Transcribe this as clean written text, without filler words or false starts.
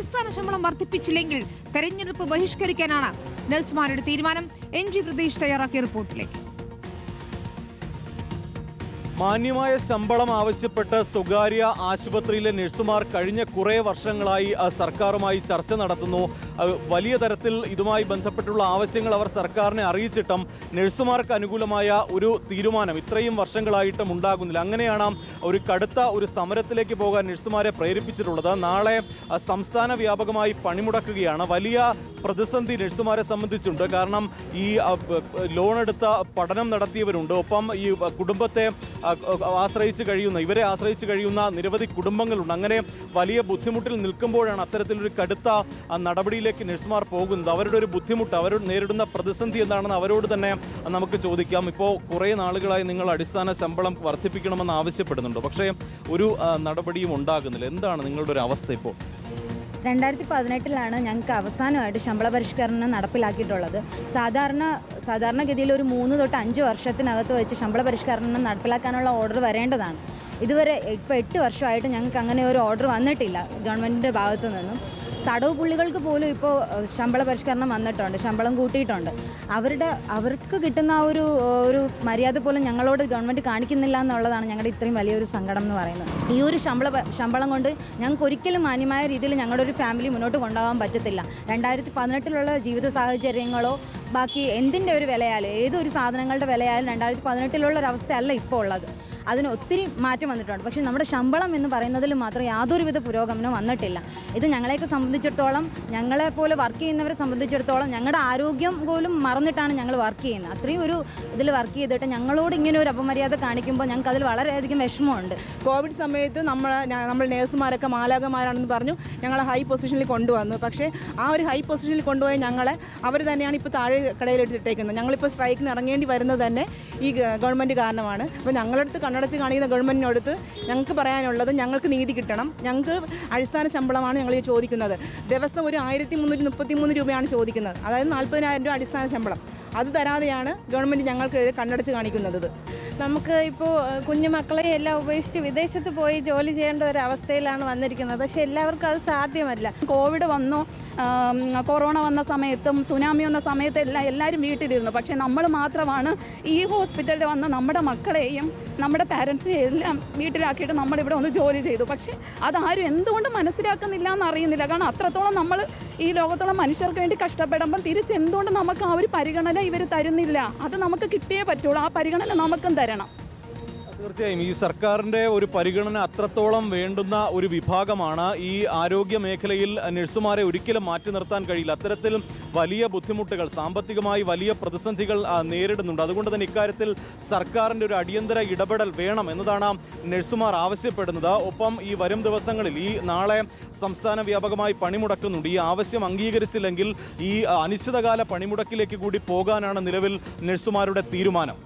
അടിസ്ഥാന ശമ്പളം വർദ്ധിപ്പിച്ചില്ലെങ്കിൽ തെരഞ്ഞെടുപ്പ് ബഹിഷ്കരിക്കാനാണ് നഴ്സുമാരുടെ തീരുമാനം. NG പ്രതീഷ് തയ്യാറാക്കിയ റിപ്പോർട്ടിലേക്ക്. മാന്യമായ ശമ്പളം ആവശ്യപ്പെട്ട് സ്വകാര്യ ആശുപത്രിയിലെ നഴ്സുമാർ കഴിഞ്ഞ കുറേ വർഷങ്ങളായി സർക്കാരുമായി ചർച്ച നടത്തുന്നു. വലിയ തരത്തിൽ ഇതുമായി ബന്ധപ്പെട്ടുള്ള ആവശ്യങ്ങൾ അവർ സർക്കാരിനെ അറിയിച്ചിട്ടും നഴ്സുമാർക്ക് അനുകൂലമായ ഒരു തീരുമാനം ഇത്രയും വർഷങ്ങളായിട്ടും ഉണ്ടാകുന്നില്ല. അങ്ങനെയാണ് ഒരു കടുത്ത ഒരു സമരത്തിലേക്ക് പോകാൻ നഴ്സുമാരെ പ്രേരിപ്പിച്ചിട്ടുള്ളത്. നാളെ സംസ്ഥാന വ്യാപകമായി പണിമുടക്കുകയാണ്. വലിയ പ്രതിസന്ധി നഴ്സുമാരെ സംബന്ധിച്ചുണ്ട്. കാരണം ഈ ലോണെടുത്ത പഠനം നടത്തിയവരുണ്ട്, ഒപ്പം ഈ കുടുംബത്തെ ഇവരെ ആശ്രയിച്ച് കഴിയുന്ന നിരവധി കുടുംബങ്ങളുണ്ട്. അങ്ങനെ വലിയ ബുദ്ധിമുട്ടിൽ നിൽക്കുമ്പോഴാണ് അത്തരത്തിലൊരു കടുത്ത നടപടിയിലേക്ക് നഴ്സുമാർ പോകുന്നത്. അവരുടെ ഒരു ബുദ്ധിമുട്ട്, അവർ നേരിടുന്ന പ്രതിസന്ധി എന്താണെന്ന് അവരോട് തന്നെ നമുക്ക് ചോദിക്കാം. ഇപ്പോൾ കുറേ നാളുകളായി നിങ്ങൾ അടിസ്ഥാന ശമ്പളം വർദ്ധിപ്പിക്കണമെന്ന് ആവശ്യപ്പെടുന്നുണ്ട്, പക്ഷേ ഒരു നടപടിയും ഉണ്ടാകുന്നില്ല. എന്താണ് നിങ്ങളുടെ ഒരു അവസ്ഥ ഇപ്പോൾ? 2018 ഞങ്ങൾക്ക് അവസാനമായിട്ട് ശമ്പള പരിഷ്കരണം നടപ്പിലാക്കിയിട്ടുള്ളത്. സാധാരണഗതിയിൽ ഒരു 3 തൊട്ട് 5 വർഷത്തിനകത്ത് വെച്ച് ശമ്പള പരിഷ്കരണം നടപ്പിലാക്കാനുള്ള ഓർഡർ വരേണ്ടതാണ്. ഇതുവരെ ഇപ്പോൾ 8 വർഷമായിട്ട് ഞങ്ങൾക്ക് അങ്ങനെ ഒരു ഓർഡർ വന്നിട്ടില്ല ഗവൺമെൻറ്റിൻ്റെ ഭാഗത്തു നിന്നും. തടവ് പുള്ളികൾക്ക് പോലും ഇപ്പോൾ ശമ്പള പരിഷ്കരണം വന്നിട്ടുണ്ട്, ശമ്പളം കൂട്ടിയിട്ടുണ്ട്. അവർക്ക് കിട്ടുന്ന ഒരു മര്യാദ പോലും ഞങ്ങളോട് ഗവൺമെൻറ് കാണിക്കുന്നില്ല എന്നുള്ളതാണ് ഞങ്ങളുടെ ഇത്രയും വലിയൊരു സങ്കടം എന്ന് പറയുന്നത്. ഈ ഒരു ശമ്പളം കൊണ്ട് ഞങ്ങൾക്ക് ഒരിക്കലും മാന്യമായ രീതിയിൽ ഞങ്ങളുടെ ഒരു ഫാമിലി മുന്നോട്ട് കൊണ്ടുപോകാൻ പറ്റത്തില്ല. 2018 ജീവിത സാഹചര്യങ്ങളോ ബാക്കി എന്തിൻ്റെ ഒരു വിലയാലും, ഏതൊരു സാധനങ്ങളുടെ വിലയാലും 2018 ഒരവസ്ഥയല്ല ഇപ്പോൾ ഉള്ളത്. അതിന് ഒത്തിരി മാറ്റം വന്നിട്ടുണ്ട്. പക്ഷേ നമ്മുടെ ശമ്പളം എന്ന് പറയുന്നതിൽ മാത്രം യാതൊരുവിധ പുരോഗമനം വന്നിട്ടില്ല. ഇത് ഞങ്ങളെയൊക്കെ സംബന്ധിച്ചിടത്തോളം, ഞങ്ങളെപ്പോലെ വർക്ക് ചെയ്യുന്നവരെ സംബന്ധിച്ചിടത്തോളം ഞങ്ങളുടെ ആരോഗ്യം പോലും മറന്നിട്ടാണ് ഞങ്ങൾ വർക്ക് ചെയ്യുന്നത്. അത്രയും ഒരു ഇതിൽ വർക്ക് ചെയ്തിട്ട് ഞങ്ങളോട് ഇങ്ങനെ ഒരു അപമര്യാദ കാണിക്കുമ്പോൾ ഞങ്ങൾക്ക് അതിൽ വളരെയധികം വിഷമമുണ്ട്. കോവിഡ് സമയത്ത് നമ്മൾ നേഴ്സുമാരൊക്കെ മാലാഖമാരാണെന്ന് പറഞ്ഞു ഞങ്ങളെ ഹൈ പൊസിഷനിൽ കൊണ്ടുവന്നു. പക്ഷേ ആ ഒരു ഹൈ പൊസിഷനിൽ കൊണ്ടുപോയി ഞങ്ങളെ അവർ തന്നെയാണ് ഇപ്പോൾ താഴെ കടയിലിട്ടിട്ടേക്കുന്നത്. ഞങ്ങളിപ്പോൾ സ്ട്രൈക്കിന് ഇറങ്ങേണ്ടി വരുന്നത് തന്നെ ഈ ഗവൺമെൻറ് കാരണമാണ്. അപ്പോൾ ഞങ്ങളടുത്ത് കണ്ണടച്ച് കാണിക്കുന്ന ഗവൺമെൻറ്റിനടുത്ത് ഞങ്ങൾക്ക് പറയാനുള്ളത്, ഞങ്ങൾക്ക് നീതി കിട്ടണം. ഞങ്ങൾക്ക് അടിസ്ഥാന ശമ്പളമാണ് ഞങ്ങൾ ചോദിക്കുന്നത്. ദിവസം ഒരു 1333 രൂപയാണ് ചോദിക്കുന്നത്. അതായത് 40,000 രൂപ അടിസ്ഥാന ശമ്പളം. അത് തരാതെയാണ് ഗവൺമെൻറ് ഞങ്ങൾക്ക് കണ്ണടച്ച് കാണിക്കുന്നത്. നമുക്ക് ഇപ്പോൾ കുഞ്ഞുമക്കളെ എല്ലാം ഉപേക്ഷിച്ച് വിദേശത്ത് പോയി ജോലി ചെയ്യേണ്ട ഒരു അവസ്ഥയിലാണ് വന്നിരിക്കുന്നത്. പക്ഷേ എല്ലാവർക്കും അത് സാധ്യമല്ല. കോവിഡ് വന്നു, കൊറോണ വന്ന സമയത്തും സുനാമി വന്ന സമയത്ത് എല്ലാവരും വീട്ടിലിരുന്നു. പക്ഷേ നമ്മൾ മാത്രമാണ് ഈ ഹോസ്പിറ്റലിൽ വന്ന് നമ്മുടെ മക്കളെയും നമ്മുടെ പാരൻസിനെയും എല്ലാം വീട്ടിലാക്കിയിട്ട് നമ്മളിവിടെ ഒന്ന് ജോലി ചെയ്തു. പക്ഷേ അതാരും എന്തുകൊണ്ട് മനസ്സിലാക്കുന്നില്ല എന്നറിയുന്നില്ല. കാരണം അത്രത്തോളം നമ്മൾ ഈ ലോകത്തുള്ള മനുഷ്യർക്ക് വേണ്ടി കഷ്ടപ്പെടുമ്പം തിരിച്ച് എന്തുകൊണ്ട് നമുക്ക് ആ ഒരു പരിഗണന ഇവർ തരുന്നില്ല? അത് നമുക്ക് കിട്ടിയേ പറ്റുള്ളൂ. ആ പരിഗണന നമുക്കും തരണം. തീർച്ചയായും ഈ സർക്കാരിൻ്റെ ഒരു പരിഗണന അത്രത്തോളം വേണ്ടുന്ന ഒരു വിഭാഗമാണ്. ഈ ആരോഗ്യ മേഖലയിൽ നഴ്സുമാരെ ഒരിക്കലും മാറ്റി നിർത്താൻ കഴിയില്ല. അത്തരത്തിൽ വലിയ ബുദ്ധിമുട്ടുകൾ, സാമ്പത്തികമായി വലിയ പ്രതിസന്ധികൾ നേരിടുന്നുണ്ട്. അതുകൊണ്ട് തന്നെ ഇക്കാര്യത്തിൽ സർക്കാരിൻ്റെ ഒരു അടിയന്തര ഇടപെടൽ വേണം എന്നതാണ് നഴ്സുമാർ ആവശ്യപ്പെടുന്നത്. ഒപ്പം ഈ വരും ദിവസങ്ങളിൽ ഈ നാളെ സംസ്ഥാന വ്യാപകമായി പണിമുടക്കുന്നുണ്ട്. ഈ ആവശ്യം അംഗീകരിച്ചില്ലെങ്കിൽ ഈ അനിശ്ചിതകാല പണിമുടക്കിലേക്ക് കൂടി പോകാനാണ് നിലവിൽ നഴ്സുമാരുടെ തീരുമാനം.